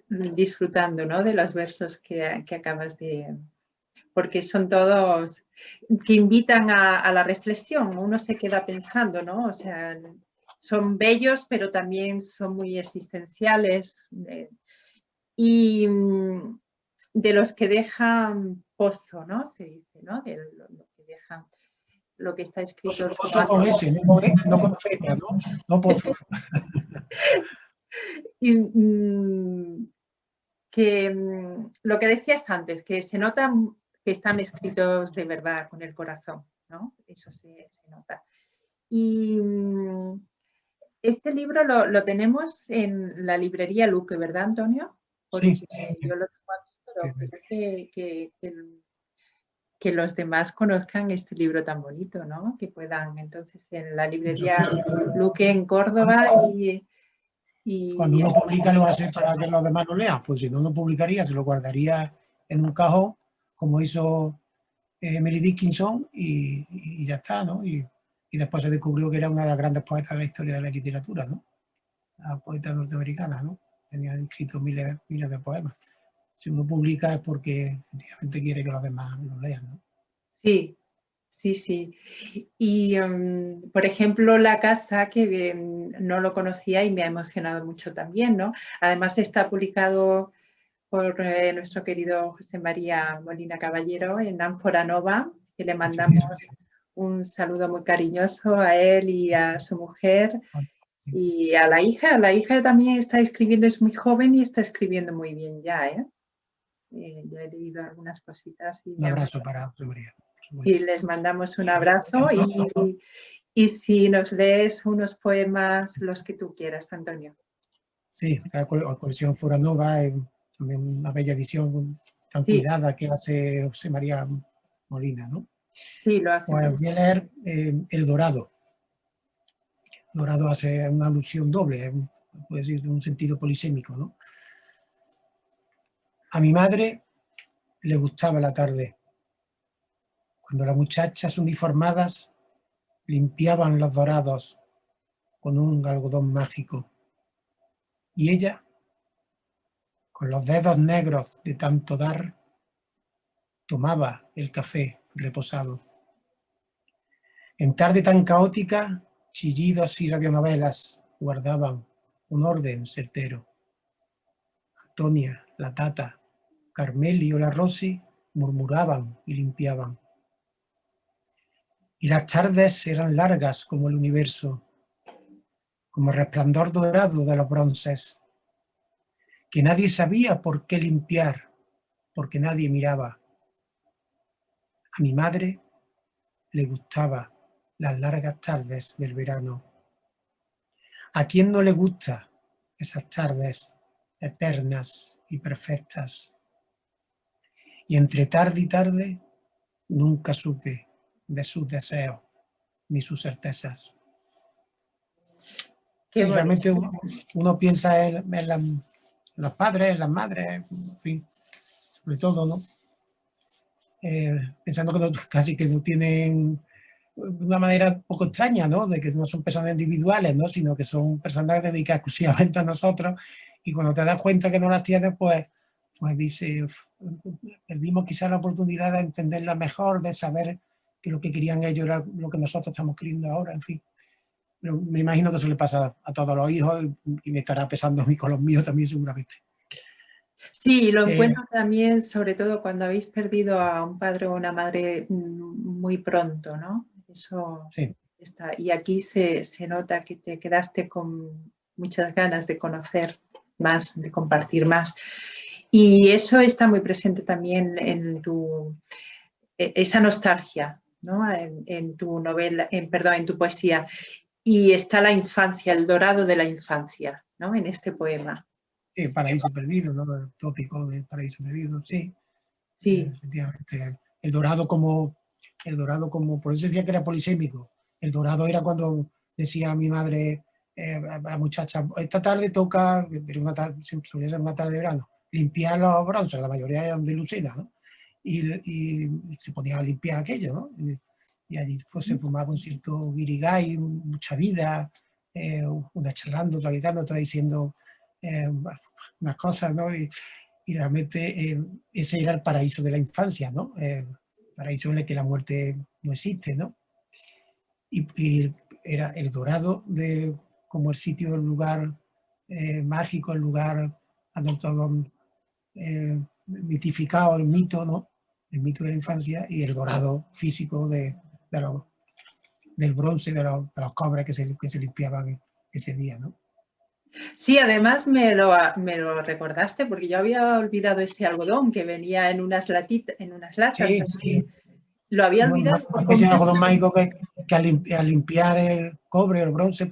A: disfrutando, ¿no?, de los versos que acabas de... Porque son todos que invitan a la reflexión. Uno se queda pensando, ¿no? O sea, son bellos, pero también son muy existenciales. Y de los que dejan pozo, ¿no? Se dice, ¿no? De lo que dejan, lo que está escrito.
B: Pozo con ese, no con Z, ¿no? No pozo.
A: Y, que lo que decías antes, que se nota que están escritos de verdad, con el corazón, ¿no? Eso se nota. Y este libro lo tenemos en la librería Luque, ¿verdad, Antonio? Porque
B: Sí.
A: yo lo tengo aquí, pero quiero que los demás conozcan este libro tan bonito, ¿no? Que puedan, entonces, en la librería Luque en Córdoba
B: Cuando
A: y
B: uno publica lo hace para que los demás lo lean, pues si no, no publicaría, se lo guardaría en un cajón, como hizo Emily Dickinson, y ya está, ¿no? Y después se descubrió que era una de las grandes poetas de la historia de la literatura, ¿no? La poeta norteamericana, ¿no? Tenía escrito miles de poemas. Si uno publica es porque efectivamente quiere que los demás lo lean, ¿no?
A: Sí, sí, sí. Y, por ejemplo, La casa, que no lo conocía y me ha emocionado mucho también, ¿no? Además está publicado por nuestro querido José María Molina Caballero en Ánfora Nova, que le mandamos un saludo muy cariñoso a él y a su mujer y a la hija. La hija también está escribiendo, es muy joven y está escribiendo muy bien ya, ¿eh? Ya he leído algunas cositas. Y
B: un abrazo para José María.
A: Sí, les mandamos un abrazo y si nos lees unos poemas, los que tú quieras, Antonio.
B: Sí, la colección Furanova es también una bella edición tan
A: Sí,
B: cuidada que hace José María Molina, ¿no?
A: sí, lo hace.
B: Pues voy a leer El Dorado. Dorado hace una alusión doble, puede decir, en un sentido polisémico, ¿no? A mi madre le gustaba la tarde, cuando las muchachas uniformadas limpiaban los dorados con un algodón mágico. Y ella, con los dedos negros de tanto dar, tomaba el café reposado. En tarde tan caótica, chillidos y radionovelas guardaban un orden certero. Antonia, la Tata, Carmeli o la Rosy murmuraban y limpiaban. Y las tardes eran largas como el universo, como el resplandor dorado de los bronces, que nadie sabía por qué limpiar, porque nadie miraba. A mi madre le gustaba las largas tardes del verano. ¿A quién no le gusta esas tardes eternas y perfectas? Y entre tarde y tarde nunca supe de sus deseos ni sus certezas.
A: Qué
B: Sí,
A: bonito.
B: realmente uno piensa en los padres, en las madres, en fin, sobre todo, ¿no? Pensando que casi que no tienen una manera un poco extraña, ¿no? De que no son personas individuales, ¿no? Sino que son personas dedicadas exclusivamente a nosotros, y cuando te das cuenta que no las tienes, pues dices, perdimos quizás la oportunidad de entenderlas mejor, de saber que lo que querían ellos era lo que nosotros estamos queriendo ahora, en fin. Pero me imagino que eso le pasa a todos los hijos, y me estará pesando a mí con los míos también seguramente.
A: Sí, lo encuentro también, sobre todo cuando habéis perdido a un padre o una madre muy pronto, ¿no? Eso
B: Sí.
A: está. Y aquí se nota que te quedaste con muchas ganas de conocer más, de compartir más. Y eso está muy presente también en esa nostalgia, ¿no? En tu novela, perdón, en tu poesía. Y está la infancia, el dorado de la infancia, ¿no? En este poema.
B: Sí, Paraíso Perdido, ¿no? El tópico del Paraíso Perdido, sí.
A: Sí.
B: Efectivamente. El dorado como, por eso decía que era polisémico. El dorado era cuando decía a mi madre, a la muchacha, esta tarde toca, pero solía ser una tarde de verano, limpiar los bronces, la mayoría eran de Lucena, ¿no? Y se ponía a limpiar aquello, ¿no? Y allí se fumaba un cierto guirigay, mucha vida, una charlando, otra gritando, otra diciendo unas cosas, ¿no? Y realmente ese era el paraíso de la infancia, ¿no? Paraíso en el que la muerte no existe, ¿no? Y era el dorado como el sitio, el lugar mágico, el lugar adoptado, mitificado, el mito, ¿no? El mito de la infancia, y el dorado físico de los, del bronce, de los cobres que se limpiaban ese día, ¿no?
A: Sí, además me lo recordaste porque yo había olvidado ese algodón que venía en unas latas
B: Sí,
A: así. Lo había
B: una
A: olvidado por
B: especie de algodón
A: completo.
B: mágico que al limpiar el cobre o el bronce,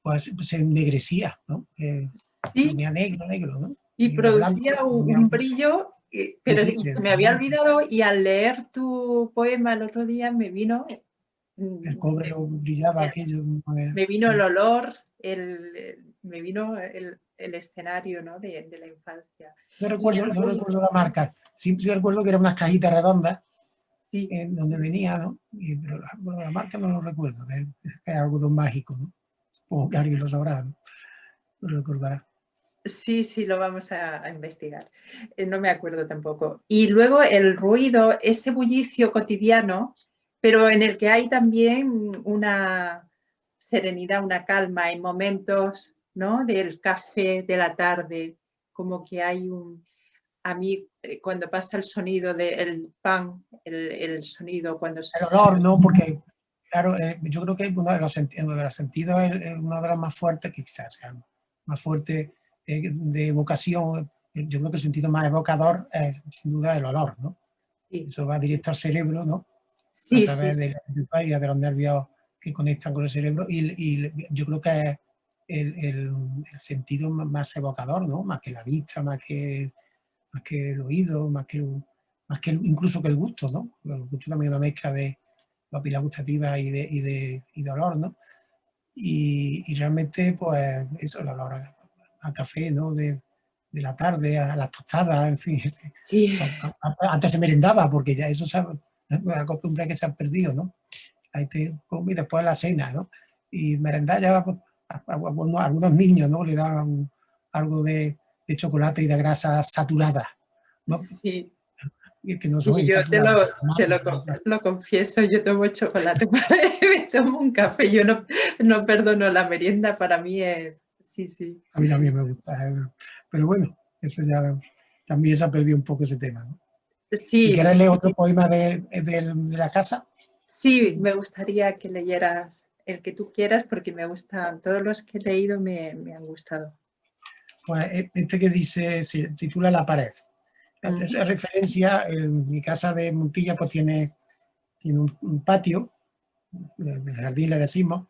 B: pues se ennegrecía, ¿no? Se
A: Sí,
B: ponía negro, negro, ¿no?
A: y
B: Y era blanco,
A: producía
B: se ponía,
A: un brillo,
B: sí,
A: pero
B: sí,
A: y
B: de
A: se me había
B: diamante.
A: olvidado y al leer tu poema el otro día
B: El cobre lo brillaba aquello de una manera.
A: me vino el olor, me vino el escenario, ¿no? de la infancia.
B: No
A: Y
B: recuerdo,
A: el
B: no
A: ruido,
B: recuerdo la marca. Sí, sí recuerdo que eran unas cajitas redondas
A: sí.
B: en donde venía, ¿no? Pero bueno, la marca no lo recuerdo. Es algodón mágico, ¿no? Supongo que alguien lo sabrá, ¿no? Lo recordará.
A: Sí, sí, lo vamos a investigar. No me acuerdo tampoco. Y luego el ruido, ese bullicio cotidiano, pero en el que hay también una serenidad, una calma en momentos, ¿no? Del café de la tarde, como que hay a mí cuando pasa el sonido del pan, el sonido cuando
B: El olor, ¿no? Porque, claro, yo creo que uno de los sentidos es uno de los más fuertes, que quizás sea más fuerte de evocación. Yo creo que el sentido más evocador es sin duda el olor, ¿no?
A: sí,
B: Eso va directo al cerebro, ¿no? A
A: sí, sí,
B: través
A: sí.
B: de de los nervios que conectan con el cerebro, y yo creo que es el sentido más evocador, ¿no? Más que la vista, más que el oído, más que incluso que el gusto, ¿no? El gusto también es una mezcla de papila gustativa y de olor, ¿no? Y realmente, pues, eso, el olor al café, ¿no? De la tarde, a las tostadas, en fin.
A: Sí,
B: Antes se merendaba, porque ya eso es una costumbre que se ha perdido, ¿no? Ahí te comes después la cena, ¿no? Y merendar ya, pues, algunos niños, ¿no? Le daban algo de chocolate y de grasa saturada, ¿no?
A: sí.
B: Y que no son
A: Sí, yo
B: insaturadas.
A: lo confieso, yo tomo chocolate, me tomo un café, yo no perdono la merienda, para mí es, sí, sí.
B: A mí también me gusta, pero bueno, eso ya también se ha perdido un poco ese tema, ¿no? Si
A: Sí,
B: quieres leer otro poema de la casa,
A: sí, me gustaría que leyeras el que tú quieras porque me gustan, todos los que he leído me han gustado.
B: pues este que dice, se titula La pared. Es
A: Ujú.
B: referencia, en mi casa de Montilla pues tiene un patio, el jardín le decimos,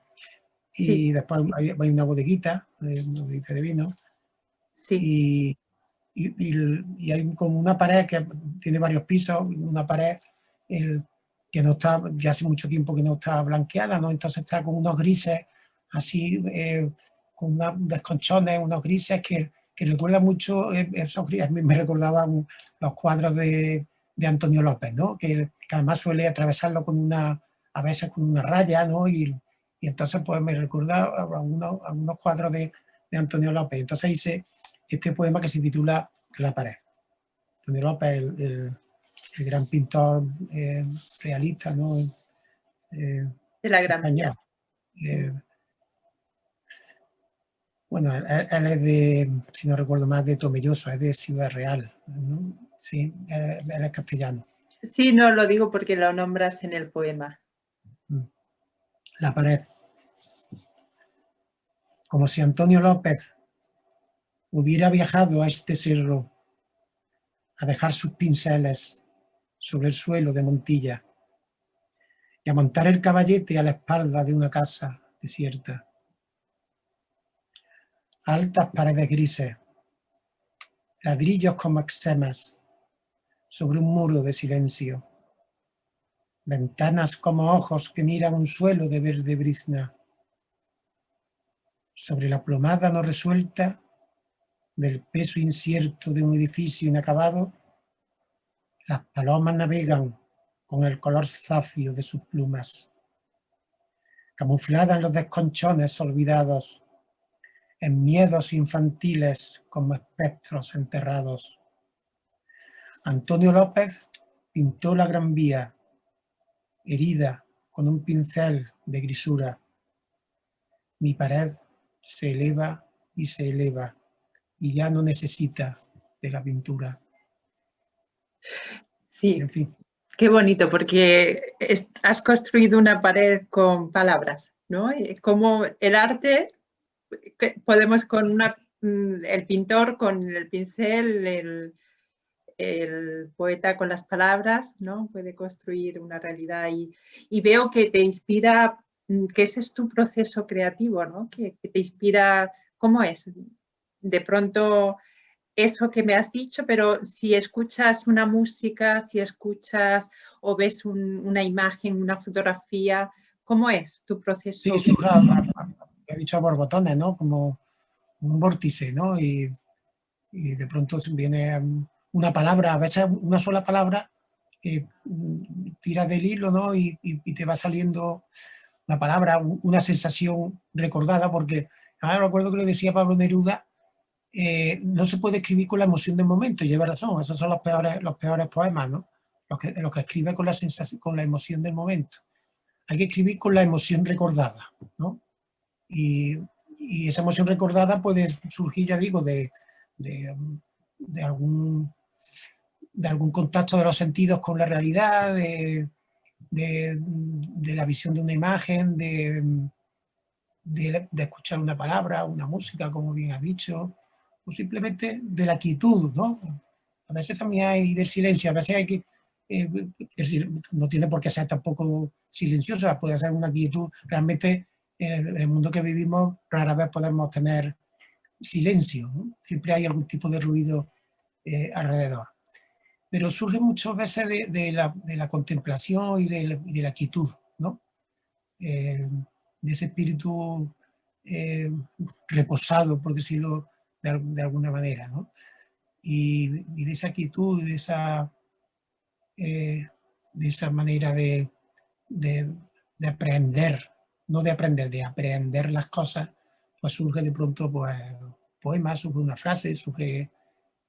A: Sí,
B: y después hay una bodeguita de vino,
A: sí,
B: y, y hay como una pared que tiene varios pisos, una pared que no está, ya hace mucho tiempo que no está blanqueada, ¿no? Entonces está con unos grises así, con unos desconchones, unos grises que recuerda mucho, esos grises me recordaban los cuadros de Antonio López, ¿no? Que además suele atravesarlo a veces con una raya, ¿no? Y entonces pues me recuerda a algunos cuadros de Antonio López. Entonces hice este poema que se titula La pared. Antonio López, el gran pintor realista, ¿no?
A: de la Gran
B: Español.
A: Vía.
B: Eh, bueno, él es si no recuerdo más, de Tomelloso, es de Ciudad Real, ¿no? Sí, él es castellano.
A: Sí, no lo digo porque lo nombras en el poema.
B: La pared. Como si Antonio López hubiera viajado a este cerro a dejar sus pinceles sobre el suelo de Montilla y a montar el caballete a la espalda de una casa desierta. Altas paredes grises, ladrillos como exemas, sobre un muro de silencio. Ventanas como ojos que miran un suelo de verde brizna. Sobre la plomada no resuelta del peso incierto de un edificio inacabado, las palomas navegan con el color zafio de sus plumas. Camufladas en los desconchones olvidados, en miedos infantiles como espectros enterrados. Antonio López pintó la Gran Vía, herida con un pincel de grisura. Mi pared se eleva y se eleva y ya no necesita de la pintura.
A: Sí,
B: En fin.
A: qué bonito, porque has construido una pared con palabras, ¿no? Como el arte, podemos con el pintor con el pincel, el poeta con las palabras, ¿no? Puede construir una realidad y veo que te inspira, que ese es tu proceso creativo, ¿no? Que te inspira, ¿cómo es? De pronto eso que me has dicho, pero si escuchas una música, si escuchas o ves una imagen, una fotografía, ¿cómo es tu proceso?
B: Sí, surge, he dicho a borbotones, ¿no? Como un vórtice, ¿no? Y de pronto viene una palabra, a veces una sola palabra, tiras del hilo, ¿no? Y te va saliendo una palabra, una sensación recordada, porque ahora recuerdo que lo decía Pablo Neruda, no se puede escribir con la emoción del momento, y lleva razón, esos son los peores poemas, ¿no? Los que escribe con la sensación, con la emoción del momento. Hay que escribir con la emoción recordada, ¿no? Y, y esa emoción recordada puede surgir, ya digo, de, de algún, de algún contacto de los sentidos con la realidad, de la visión de una imagen, de escuchar una palabra, una música, como bien has dicho, o simplemente de la quietud, ¿no? A veces también hay del silencio, a veces hay que, no tiene por qué ser tampoco silenciosa, puede ser una quietud. Realmente en el mundo que vivimos rara vez podemos tener silencio, ¿no? Siempre hay algún tipo de ruido alrededor. Pero surge muchas veces de la contemplación y de la quietud, ¿no? De ese espíritu reposado, por decirlo de alguna manera, ¿no? Y de esa quietud, de esa manera de aprender, no de aprender, de aprender las cosas, pues surge de pronto pues, poemas, surge una frase, surge,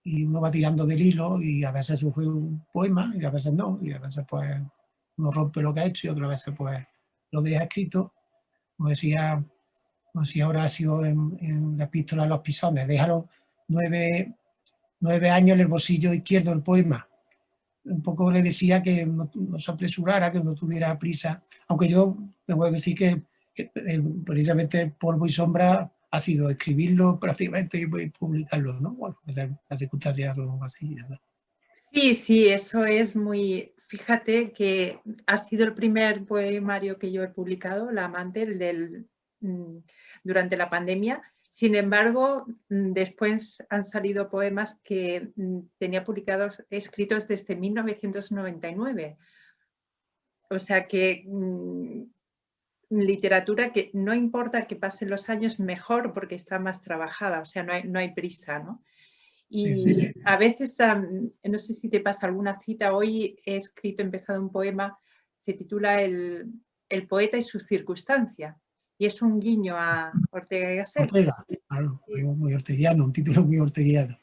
B: y uno va tirando del hilo y a veces surge un poema y a veces no, y a veces pues uno rompe lo que ha hecho y otras veces pues lo deja escrito, como decía Horacio en la epístola a los Pisones, déjalo 9 años en el bolsillo izquierdo el poema. Un poco le decía que no se apresurara, que no tuviera prisa, aunque yo me voy a decir que precisamente el polvo y sombra ha sido escribirlo prácticamente y publicarlo, ¿no? Bueno, las circunstancias son así, ¿verdad?
A: Sí, sí, eso es muy... Fíjate que ha sido el primer poemario que yo he publicado, La amante, durante la pandemia. Sin embargo, después han salido poemas que tenía publicados, escritos desde 1999. O sea que literatura que no importa que pasen los años, mejor porque está más trabajada, o sea, no hay prisa, ¿no?
B: Sí,
A: Y
B: sí.
A: a veces, no sé si te pasa alguna cita, hoy he empezado un poema, se titula El poeta y su circunstancia, y es un guiño a Ortega y Gasset.
B: Ortega, claro,
A: Sí.
B: muy orteguiano, un título muy orteguiano.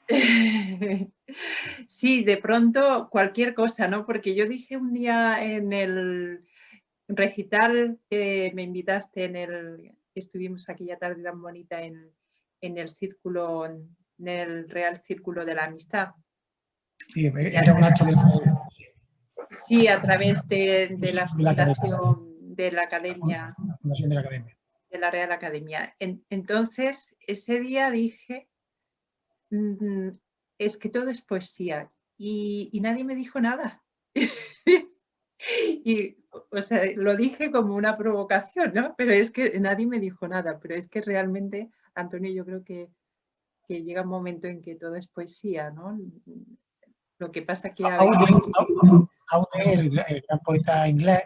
A: Sí, de pronto cualquier cosa, ¿no? Porque yo dije un día en el recital que me invitaste, estuvimos aquella tarde tan bonita en el círculo, en el Real Círculo de la Amistad.
B: Sí,
A: Y
B: era un acto
A: sí, a través de la
B: de la academia,
A: fundación de la Academia,
B: la fundación de la academia.
A: de la Real Academia. Entonces, ese día dije, es que todo es poesía y nadie me dijo nada. Y, o sea, lo dije como una provocación, ¿no? Pero es que nadie me dijo nada, pero es que realmente, Antonio, yo creo que llega un momento en que todo es poesía, ¿no? Lo que pasa que
B: Auden, el gran poeta inglés,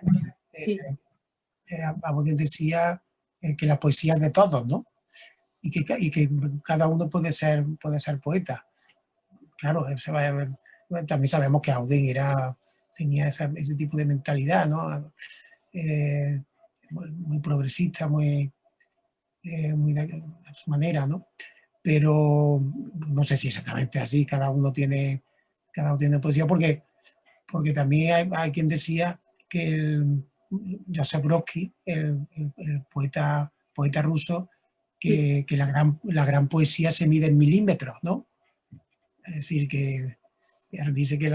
A: sí.
B: Auden decía que la poesía es de todos, ¿no? Y que cada uno puede ser poeta. Claro, también sabemos que Auden tenía ese tipo de mentalidad, ¿no? Muy progresista, muy a su manera, ¿no? Pero no sé si exactamente así, cada uno tiene poesía, porque también hay quien decía que Joseph Brodsky, el poeta ruso,
A: Sí,
B: que la gran poesía se mide en milímetros, ¿no? Es decir, que él dice que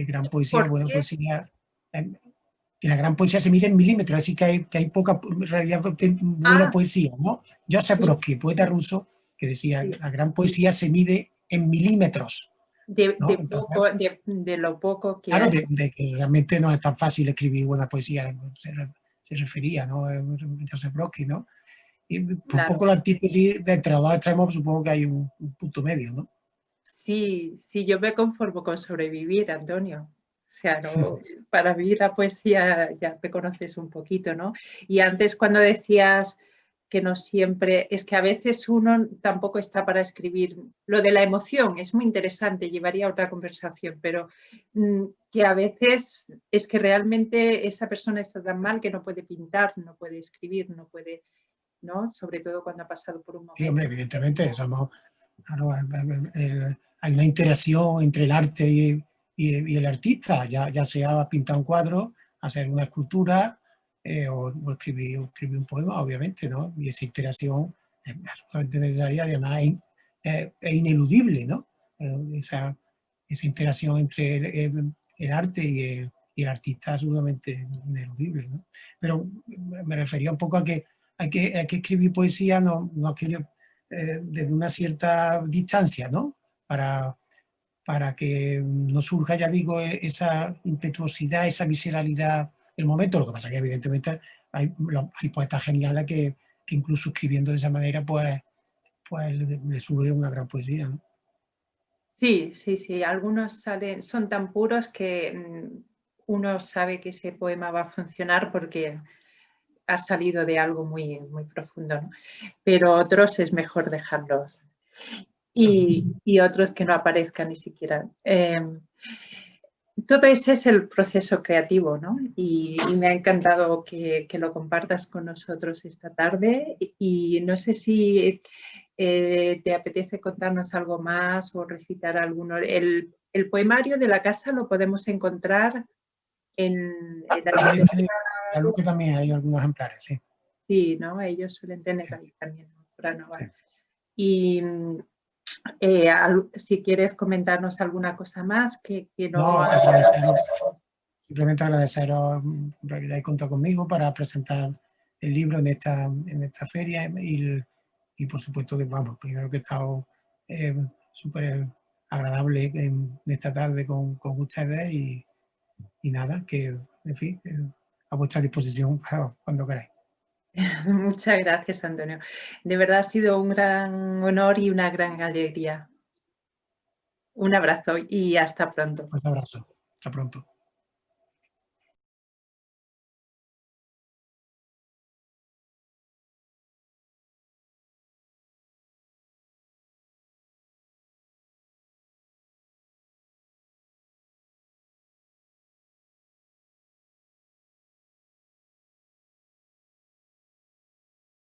B: gran poesía,
A: ¿por
B: buena
A: qué?
B: poesía, que la gran poesía se mide en milímetros, así que hay poca, en realidad, buena
A: Ah,
B: poesía, ¿no? Joseph
A: sí,
B: Brodsky, poeta ruso, que decía,
A: sí.
B: la gran poesía se mide en milímetros, ¿no? Entonces,
A: De lo poco que
B: claro,
A: hay.
B: de que realmente no es tan fácil escribir buena poesía, se refería, ¿no? Joseph Brodsky, ¿no? Y un
A: Claro.
B: poco la antítesis de entre los dos extremos, supongo que hay un punto medio, ¿no?
A: Sí, sí, yo me conformo con sobrevivir, Antonio. O sea, no, para mí la poesía ya me conoces un poquito, ¿no? Y antes cuando decías que no siempre, es que a veces uno tampoco está para escribir. Lo de la emoción es muy interesante, llevaría a otra conversación, pero que a veces es que realmente esa persona está tan mal que no puede pintar, no puede escribir, no puede, ¿no? Sobre todo cuando ha pasado por un
B: Sí,
A: momento.
B: hombre, evidentemente, claro, hay una interacción entre el arte y el artista, ya sea pintar un cuadro, hacer una escultura o escribir un poema, obviamente, ¿no? Y esa interacción es absolutamente necesaria, además es ineludible, ¿no? Esa interacción entre el arte y el artista es absolutamente ineludible, ¿no? Pero me refería un poco a que hay que escribir poesía, no aquello desde una cierta distancia, ¿no? Para que no surja, ya digo, esa impetuosidad, esa visceralidad del momento. Lo que pasa es que evidentemente hay poetas geniales que incluso escribiendo de esa manera, pues le sube una gran poesía, ¿no?
A: Sí, sí, sí. Algunos son tan puros que uno sabe que ese poema va a funcionar porque ha salido de algo muy, muy profundo, ¿no? Pero otros es mejor dejarlos y otros que no aparezcan ni siquiera. Todo ese es el proceso creativo, ¿no? Y me ha encantado que lo compartas con nosotros esta tarde y no sé si te apetece contarnos algo más o recitar alguno. El poemario de la casa lo podemos encontrar en la librería.
B: Claro que también hay algunos ejemplares, sí.
A: Sí, ¿no? Ellos suelen tener ahí también
B: Sí.
A: Y si quieres comentarnos alguna cosa más que no...
B: No, agradeceros, simplemente agradeceros que hayáis contado conmigo para presentar el libro en esta feria y por supuesto que, vamos, primero que he estado súper agradable en esta tarde con ustedes y nada, que, en fin, a vuestra disposición para cuando queráis.
A: Muchas gracias, Antonio. De verdad ha sido un gran honor y una gran alegría. Un abrazo y hasta pronto.
B: Un abrazo. Hasta pronto.